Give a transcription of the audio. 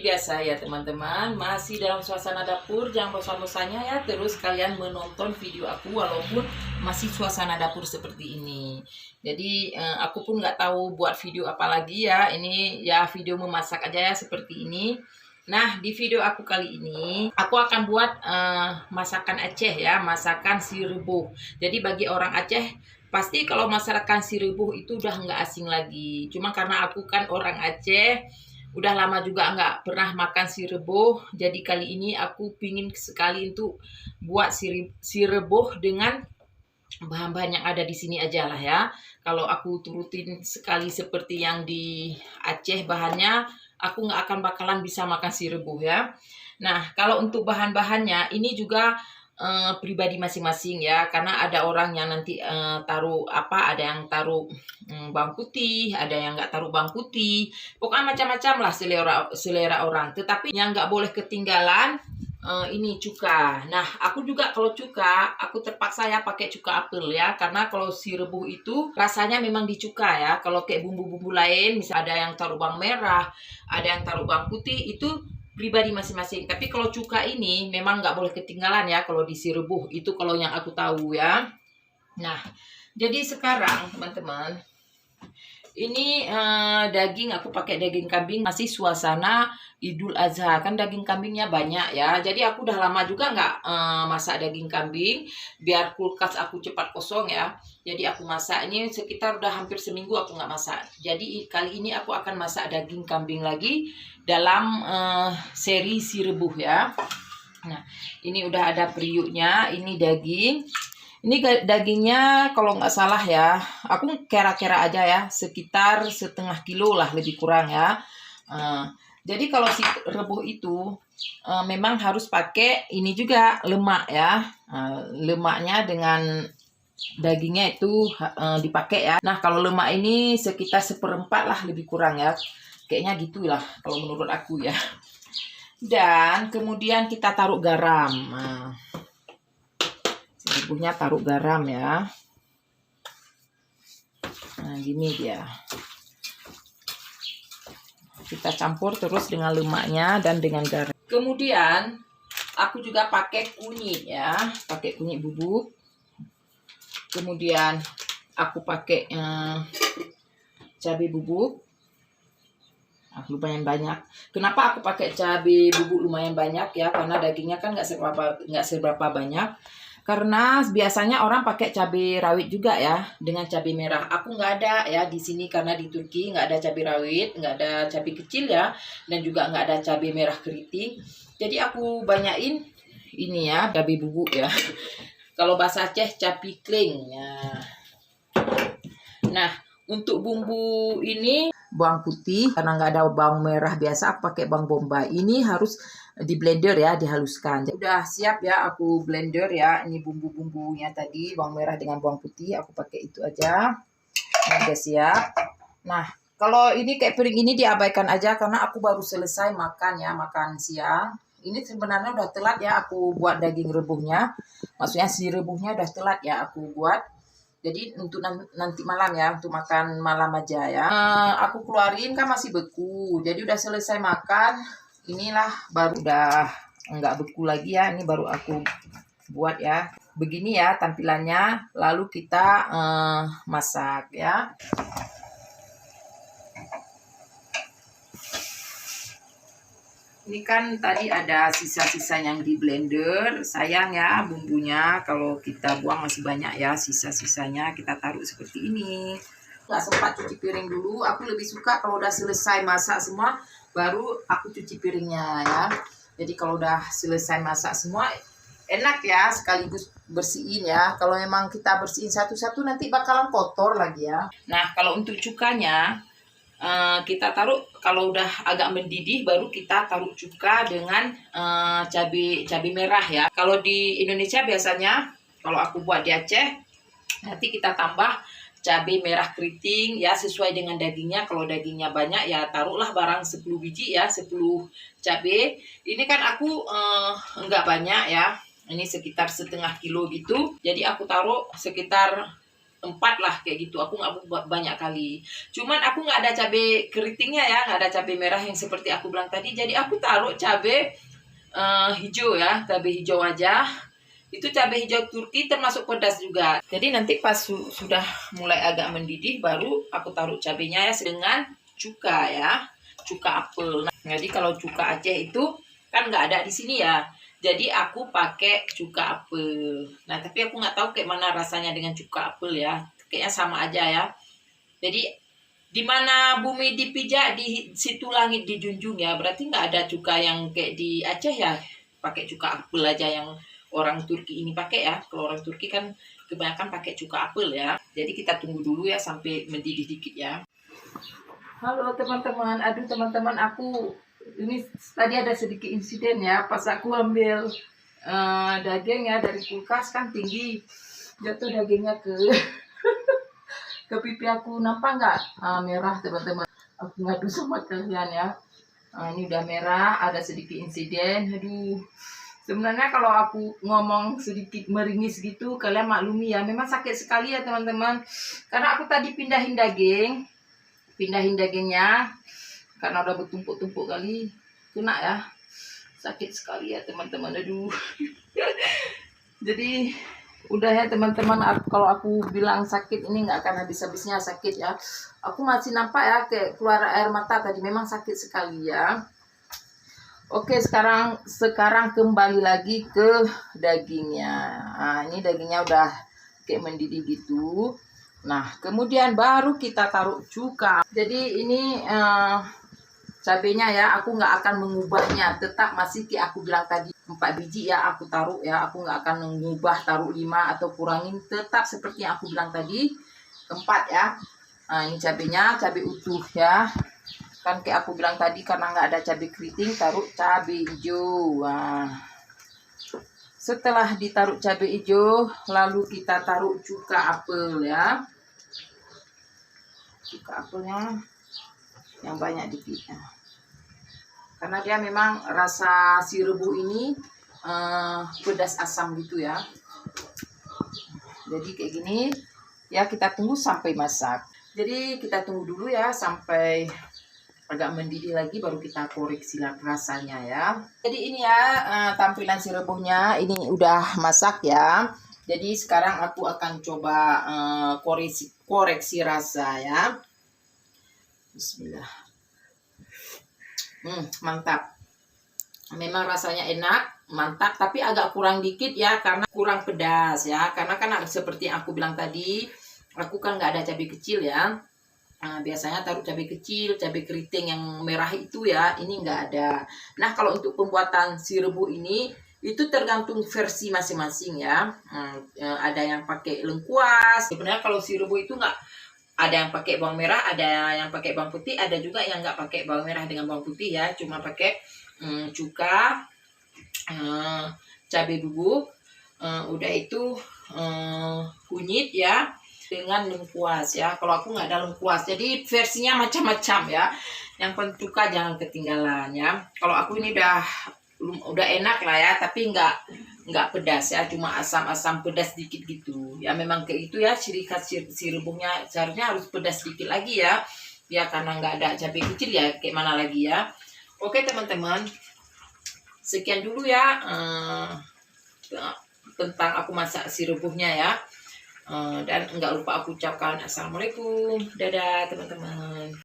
biasa ya teman-teman, masih dalam suasana dapur. Jangan bosan-bosannya ya terus kalian menonton video aku walaupun masih suasana dapur seperti ini. Jadi aku pun nggak tahu buat video apa lagi ya. Ini ya video memasak aja ya seperti ini. Nah, di video aku kali ini aku akan buat masakan Aceh ya, masakan si rebuh. Jadi bagi orang Aceh pasti kalau masakan si rebuh itu udah nggak asing lagi. Cuma karena aku kan orang Aceh, udah lama juga nggak pernah makan si rebuh. Jadi kali ini aku pingin sekali untuk buat si rebuh dengan bahan-bahan yang ada di sini aja lah ya. Kalau aku turutin sekali seperti yang di Aceh bahannya, aku nggak akan bakalan bisa makan si rebuh ya. Nah, kalau untuk bahan-bahannya ini juga pribadi masing-masing ya, karena ada orang yang nanti taruh apa, ada yang taruh bawang putih, ada yang nggak taruh bawang putih, pokoknya macam-macam lah selera orang. Tetapi yang nggak boleh ketinggalan ini cuka. Nah, aku juga kalau cuka, aku terpaksa ya pakai cuka apel ya, karena kalau si rebuh itu rasanya memang dicuka ya. Kalau kayak bumbu-bumbu lain, misalnya ada yang taruh bawang merah, ada yang taruh bawang putih, itu pribadi masing-masing. Tapi kalau cuka ini memang nggak boleh ketinggalan ya kalau di si rebuh itu, kalau yang aku tahu ya. Nah, jadi sekarang teman-teman, ini daging aku pakai daging kambing, masih suasana Idul Adha kan daging kambingnya banyak ya. Jadi aku udah lama juga nggak masak daging kambing biar kulkas aku cepat kosong ya. Jadi aku masak ini sekitar udah hampir seminggu aku nggak masak. Jadi kali ini aku akan masak daging kambing lagi dalam seri si rebuh ya. Nah, ini udah ada periuknya, ini daging. Ini dagingnya kalau nggak salah ya, aku kira-kira aja ya, sekitar 1/2 kilo lah lebih kurang ya. Jadi kalau si rebuh itu memang harus pakai ini juga lemak ya. Lemaknya dengan dagingnya itu dipakai ya. Nah, kalau lemak ini sekitar 1/4 lah lebih kurang ya. Kayaknya gitulah kalau menurut aku ya. Dan kemudian kita taruh garam. Rebuhnya taruh garam ya. Nah, gini dia. Kita campur terus dengan lemaknya dan dengan garam. Kemudian aku juga pakai kunyit ya, pakai kunyit bubuk. Kemudian aku pakai cabai bubuk. Lumayan banyak. Kenapa aku pakai cabai bubuk lumayan banyak ya? Karena dagingnya kan nggak seberapa banyak. Karena biasanya orang pakai cabai rawit juga ya dengan cabai merah. Aku nggak ada ya di sini karena di Turki nggak ada cabai rawit, nggak ada cabai kecil ya, dan juga nggak ada cabai merah keriting. Jadi aku banyain ini ya cabai bubuk ya. Kalau bahasa Aceh cabai kling ya. Nah, untuk bumbu ini bawang putih, karena nggak ada bawang merah biasa aku pakai bawang bombay. Ini harus di blender ya, dihaluskan. Udah siap ya aku blender ya. Ini bumbu-bumbunya tadi, bawang merah dengan bawang putih, aku pakai itu aja. Ini udah siap. Nah, kalau ini kayak piring ini diabaikan aja karena aku baru selesai makan ya, makan siang. Ini sebenarnya udah telat ya aku buat daging rebuhnya. Maksudnya si rebuhnya udah telat ya aku buat. Jadi untuk nanti malam ya, untuk makan malam aja ya. Aku keluarin kan masih beku. Jadi udah selesai makan. Inilah baru udah enggak beku lagi ya. Ini baru aku buat ya. Begini ya tampilannya. Lalu kita masak ya. Ini kan tadi ada sisa-sisa yang di blender. Sayang ya bumbunya kalau kita buang masih banyak ya sisa-sisanya. Kita taruh seperti ini. Nggak sempat cuci piring dulu. Aku lebih suka kalau udah selesai masak semua baru aku cuci piringnya ya. Jadi kalau udah selesai masak semua enak ya sekaligus bersihin ya. Kalau memang kita bersihin satu-satu nanti bakalan kotor lagi ya. Nah, kalau untuk cukanya kita taruh kalau udah agak mendidih baru kita taruh cuka dengan cabai merah ya. Kalau di Indonesia biasanya kalau aku buat di Aceh nanti kita tambah cabai merah keriting ya sesuai dengan dagingnya. Kalau dagingnya banyak ya taruhlah barang 10 biji ya, 10 cabai. Ini kan aku enggak banyak ya. Ini sekitar 1/2 kilo gitu. Jadi aku taruh sekitar 4 lah kayak gitu. Aku nggak buat banyak kali. Cuman aku nggak ada cabai keritingnya ya, nggak ada cabai merah yang seperti aku bilang tadi. Jadi aku taruh cabai hijau ya, cabai hijau aja. Itu cabai hijau Turki termasuk pedas juga. Jadi nanti pas sudah mulai agak mendidih baru aku taruh cabainya ya dengan cuka ya, cuka apel. Nah, jadi kalau cuka Aceh itu kan nggak ada di sini ya. Jadi aku pakai cuka apel. Nah tapi aku nggak tahu kayak mana rasanya dengan cuka apel ya. Kayaknya sama aja ya. Jadi di mana bumi dipijak di situ langit dijunjung ya. Berarti nggak ada cuka yang kayak di Aceh ya. Pakai cuka apel aja yang orang Turki ini pakai ya. Kalau orang Turki kan kebanyakan pakai cuka apel ya. Jadi kita tunggu dulu ya sampai mendidih dikit ya. Halo teman-teman, aduh teman-teman, aku ini tadi ada sedikit insiden ya. Pas aku ambil daging ya dari kulkas kan tinggi, jatuh dagingnya ke ke pipi aku. Nampak nggak merah teman-teman? Aku ngadu sama kalian ya. Ini udah merah, ada sedikit insiden. Aduh. Sebenarnya kalau aku ngomong sedikit meringis gitu, kalian maklumi ya. Memang sakit sekali ya teman-teman. Karena aku tadi pindahin dagingnya. Karena udah bertumpuk-tumpuk kali. Kena ya. Sakit sekali ya teman-teman. Aduh. Jadi udah ya teman-teman. Kalau aku bilang sakit ini nggak akan habis-habisnya sakit ya. Aku masih nampak ya kayak keluar air mata tadi. Memang sakit sekali ya. Oke, sekarang kembali lagi ke dagingnya. Nah, ini dagingnya udah kayak mendidih gitu. Nah, kemudian baru kita taruh cuka. Jadi ini cabenya ya, aku nggak akan mengubahnya. Tetap masih kayak aku bilang tadi, 4 biji ya aku taruh ya. Aku nggak akan mengubah taruh 5 atau kurangin. Tetap seperti yang aku bilang tadi, 4 ya. Nah, ini cabenya, cabai utuh ya. Kan kayak aku bilang tadi, karena nggak ada cabai keriting, taruh cabai hijau. Nah, setelah ditaruh cabai hijau, lalu kita taruh cuka apel ya. Cuka apelnya yang banyak dikit. Karena dia memang rasa si rebus ini pedas asam gitu ya. Jadi kayak gini ya, kita tunggu sampai masak. Jadi kita tunggu dulu ya sampai agak mendidih lagi, baru kita koreksi rasanya ya. Jadi ini ya tampilan si rebusnya, ini udah masak ya. Jadi sekarang aku akan coba koreksi rasa ya. Bismillah. Mantap. Memang rasanya enak, mantap, tapi agak kurang dikit ya karena kurang pedas ya. Karena kan seperti yang aku bilang tadi, aku kan nggak ada cabai kecil ya. Nah, biasanya taruh cabai kecil, cabai keriting yang merah itu ya, ini nggak ada. Nah, kalau untuk pembuatan si rebus ini, itu tergantung versi masing-masing ya. Ada yang pakai lengkuas. Sebenarnya kalau si rebus itu nggak ada yang pakai bawang merah, ada yang pakai bawang putih, ada juga yang nggak pakai bawang merah dengan bawang putih ya, cuma pakai cuka, cabai bubuk, udah itu kunyit ya, dengan lengkuas ya. Kalau aku nggak ada lengkuas, jadi versinya macam-macam ya. Yang penting cuka jangan ketinggalan ya. Kalau aku ini udah enak lah ya, tapi nggak pedas ya, cuma asam-asam pedas dikit gitu ya. Memang kayak itu ya ciri khas si rebusnya, seharusnya harus pedas dikit lagi ya. Ya karena nggak ada cabai kecil ya, kayak mana lagi ya. Oke teman-teman, sekian dulu ya tentang aku masak si rebusnya ya. Dan nggak lupa aku ucapkan assalamualaikum, dadah teman-teman.